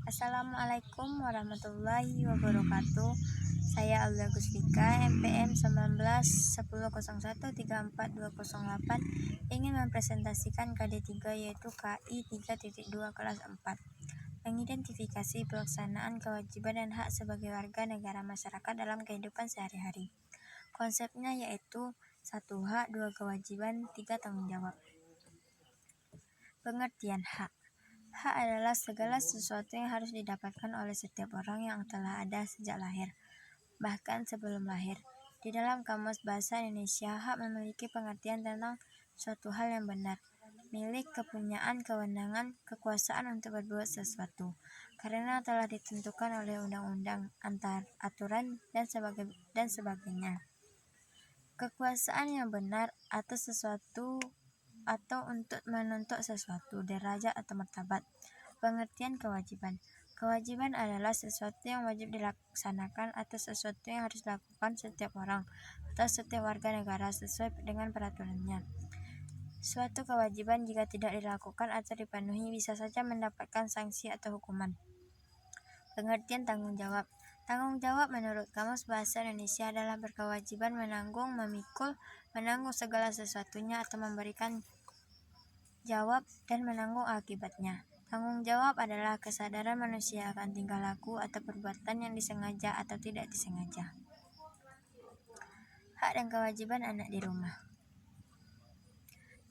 Assalamualaikum warahmatullahi wabarakatuh. Saya Alda Gustika, MPM 1910013428 ingin mempresentasikan KD3 yaitu KI 3.2 kelas 4. Mengidentifikasi pelaksanaan kewajiban dan hak sebagai warga negara masyarakat dalam kehidupan sehari-hari. Konsepnya yaitu 1 hak, 2 kewajiban, 3 tanggung jawab. Pengertian hak. Hak adalah segala sesuatu yang harus didapatkan oleh setiap orang yang telah ada sejak lahir, bahkan sebelum lahir. Di dalam Kamus Bahasa Indonesia, hak memiliki pengertian tentang suatu hal yang benar, milik, kepunyaan, kewenangan, kekuasaan untuk berbuat sesuatu, karena telah ditentukan oleh undang-undang, aturan, dan sebagainya. Kekuasaan yang benar atas sesuatu atau untuk menuntut sesuatu, derajat atau martabat. Pengertian kewajiban. Kewajiban adalah sesuatu yang wajib dilaksanakan atau sesuatu yang harus dilakukan setiap orang atau setiap warga negara sesuai dengan peraturannya. Suatu kewajiban jika tidak dilakukan atau dipenuhi bisa saja mendapatkan sanksi atau hukuman. Pengertian tanggung jawab. Tanggung jawab menurut Kamus Bahasa Indonesia adalah berkewajiban menanggung, memikul, menanggung segala sesuatunya atau memberikan jawab dan menanggung akibatnya. Tanggung jawab adalah kesadaran manusia akan tingkah laku atau perbuatan yang disengaja atau tidak disengaja. Hak dan kewajiban anak di rumah.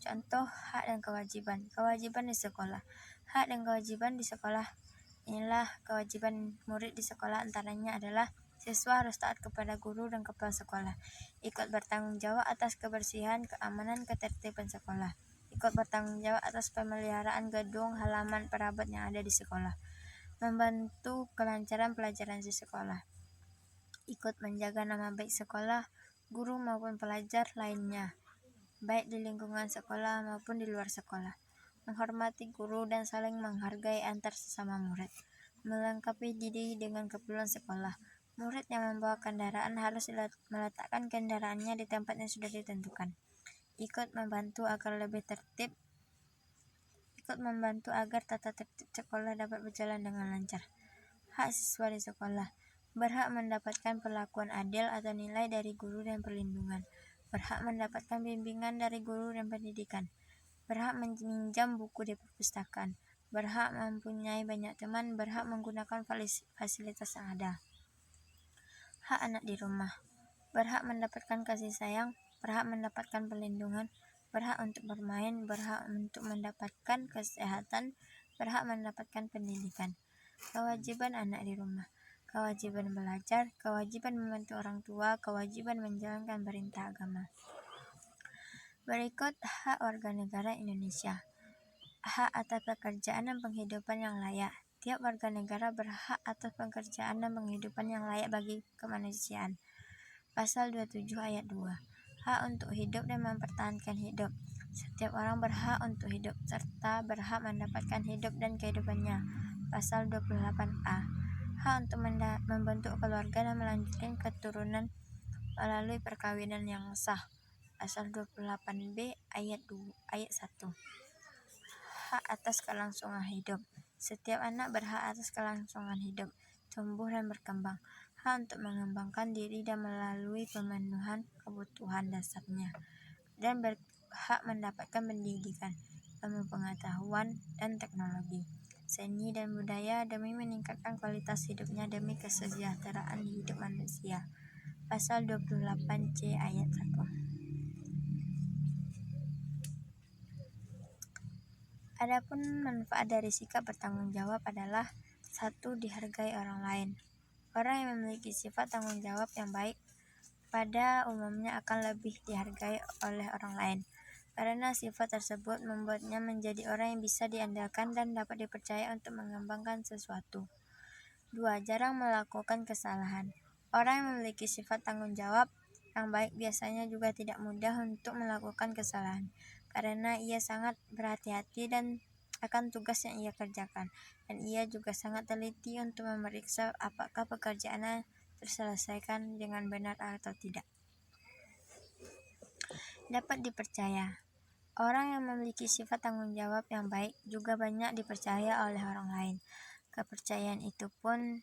Contoh hak dan kewajiban. Kewajiban di sekolah. Hak dan kewajiban di sekolah. Inilah kewajiban murid di sekolah, antaranya adalah siswa harus taat kepada guru dan kepala sekolah, ikut bertanggung jawab atas kebersihan, keamanan, ketertiban sekolah, ikut bertanggung jawab atas pemeliharaan gedung, halaman, perabot yang ada di sekolah, membantu kelancaran pelajaran di sekolah, ikut menjaga nama baik sekolah, guru maupun pelajar lainnya, baik di lingkungan sekolah maupun di luar sekolah, menghormati guru dan saling menghargai antar sesama murid, melengkapi diri dengan keperluan sekolah. Murid yang membawa kendaraan harus meletakkan kendaraannya di tempat yang sudah ditentukan. Ikut membantu agar tata tertib sekolah dapat berjalan dengan lancar. Hak siswa di sekolah. Berhak mendapatkan perlakuan adil atau nilai dari guru dan perlindungan. Berhak mendapatkan bimbingan dari guru dan pendidikan. Berhak meminjam buku di perpustakaan. Berhak mempunyai banyak teman. Berhak menggunakan fasilitas yang ada. Hak anak di rumah. Berhak mendapatkan kasih sayang. Berhak mendapatkan perlindungan. Berhak untuk bermain. Berhak untuk mendapatkan kesehatan. Berhak mendapatkan pendidikan. Kewajiban anak di rumah. Kewajiban belajar, kewajiban membantu orang tua, kewajiban menjalankan perintah agama. Berikut hak warga negara Indonesia. Hak atas pekerjaan dan penghidupan yang layak. Tiap warga negara berhak atas pekerjaan dan penghidupan yang layak bagi kemanusiaan. Pasal 27 ayat 2. Hak untuk hidup dan mempertahankan hidup. Setiap orang berhak untuk hidup serta berhak mendapatkan hidup dan kehidupannya. Pasal 28A. Hak untuk membentuk keluarga dan melanjutkan keturunan melalui perkawinan yang sah. Pasal 28B ayat 1. Hak atas kelangsungan hidup. Setiap anak berhak atas kelangsungan hidup, tumbuh dan berkembang. Hak untuk mengembangkan diri dan melalui pemenuhan kebutuhan dasarnya. Dan berhak mendapatkan pendidikan, ilmu pengetahuan, dan teknologi, seni dan budaya demi meningkatkan kualitas hidupnya demi kesejahteraan hidup manusia. Pasal 28C ayat 1. Adapun manfaat dari sikap bertanggung jawab adalah 1. Dihargai orang lain. Orang yang memiliki sifat tanggung jawab yang baik pada umumnya akan lebih dihargai oleh orang lain, karena sifat tersebut membuatnya menjadi orang yang bisa diandalkan dan dapat dipercaya untuk mengembangkan sesuatu. 2. Jarang melakukan kesalahan. Orang yang memiliki sifat tanggung jawab yang baik biasanya juga tidak mudah untuk melakukan kesalahan, karena ia sangat berhati-hati dan akan tugas yang ia kerjakan, dan ia juga sangat teliti untuk memeriksa apakah pekerjaannya terselesaikan dengan benar atau tidak. Dapat dipercaya. Orang yang memiliki sifat tanggung jawab yang baik juga banyak dipercaya oleh orang lain, Kepercayaan itu pun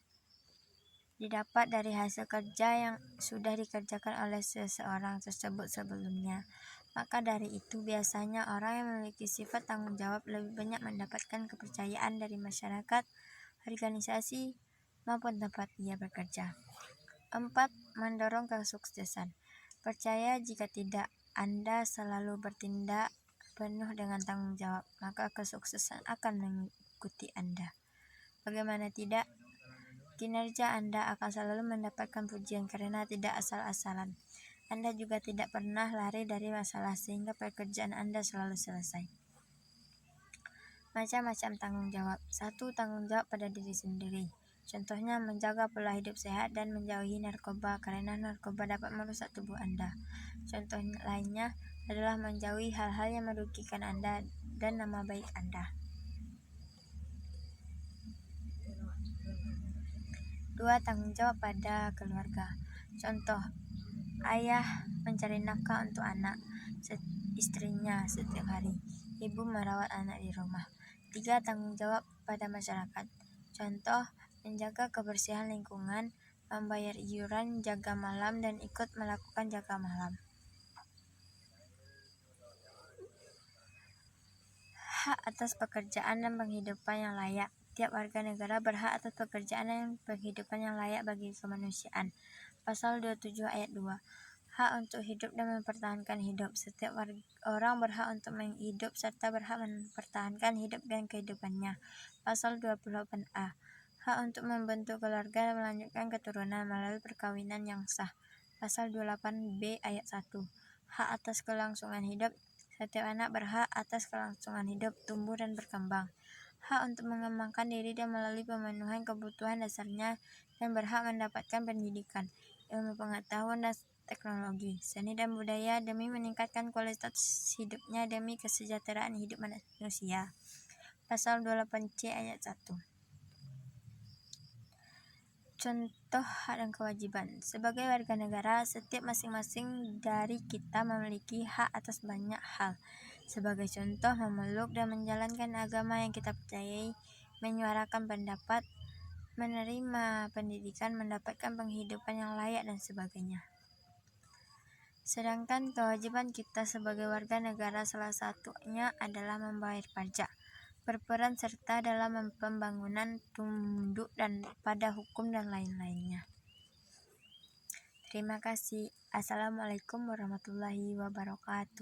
didapat dari hasil kerja yang sudah dikerjakan oleh seseorang tersebut sebelumnya. Maka dari itu, biasanya orang yang memiliki sifat tanggung jawab lebih banyak mendapatkan kepercayaan dari masyarakat, organisasi, maupun tempat ia bekerja. 4. Mendorong kesuksesan. Percaya jika tidak Anda selalu bertindak penuh dengan tanggung jawab, maka kesuksesan akan mengikuti Anda. Bagaimana tidak, kinerja Anda akan selalu mendapatkan pujian karena tidak asal-asalan. Anda juga tidak pernah lari dari masalah sehingga pekerjaan Anda selalu selesai. Macam-macam tanggung jawab. 1. Tanggung jawab pada diri sendiri. Contohnya menjaga pola hidup sehat dan menjauhi narkoba karena narkoba dapat merusak tubuh Anda. Contoh lainnya adalah menjauhi hal-hal yang merugikan Anda dan nama baik Anda. 2. Tanggung jawab pada keluarga. Contoh, ayah mencari nafkah untuk anak, istrinya setiap hari. Ibu merawat anak di rumah. 3. Tanggung jawab pada masyarakat. Contoh, menjaga kebersihan lingkungan, membayar iuran jaga malam, dan ikut melakukan jaga malam. Hak atas pekerjaan dan penghidupan yang layak. Tiap warga negara berhak atas pekerjaan dan penghidupan yang layak bagi kemanusiaan. Pasal 27 ayat 2. Hak untuk hidup dan mempertahankan hidup. Setiap orang berhak untuk hidup serta berhak mempertahankan hidup dan kehidupannya. Pasal 28A. Hak untuk membentuk keluarga dan melanjutkan keturunan melalui perkawinan yang sah. Pasal 28B ayat 1. Hak atas kelangsungan hidup. Setiap anak berhak atas kelangsungan hidup, tumbuh dan berkembang. Hak untuk mengembangkan diri dan melalui pemenuhan kebutuhan dasarnya, dan berhak mendapatkan pendidikan, ilmu pengetahuan dan teknologi, seni dan budaya demi meningkatkan kualitas hidupnya demi kesejahteraan hidup manusia. Pasal 28C ayat 1. Contoh hak dan kewajiban. Sebagai warga negara, setiap masing-masing dari kita memiliki hak atas banyak hal. Sebagai contoh, memeluk dan menjalankan agama yang kita percayai, menyuarakan pendapat, menerima pendidikan, mendapatkan penghidupan yang layak, dan sebagainya. Sedangkan kewajiban kita sebagai warga negara salah satunya adalah membayar pajak, berperan serta dalam pembangunan, tunduk dan pada hukum dan lain-lainnya. Terima kasih. Assalamualaikum warahmatullahi wabarakatuh.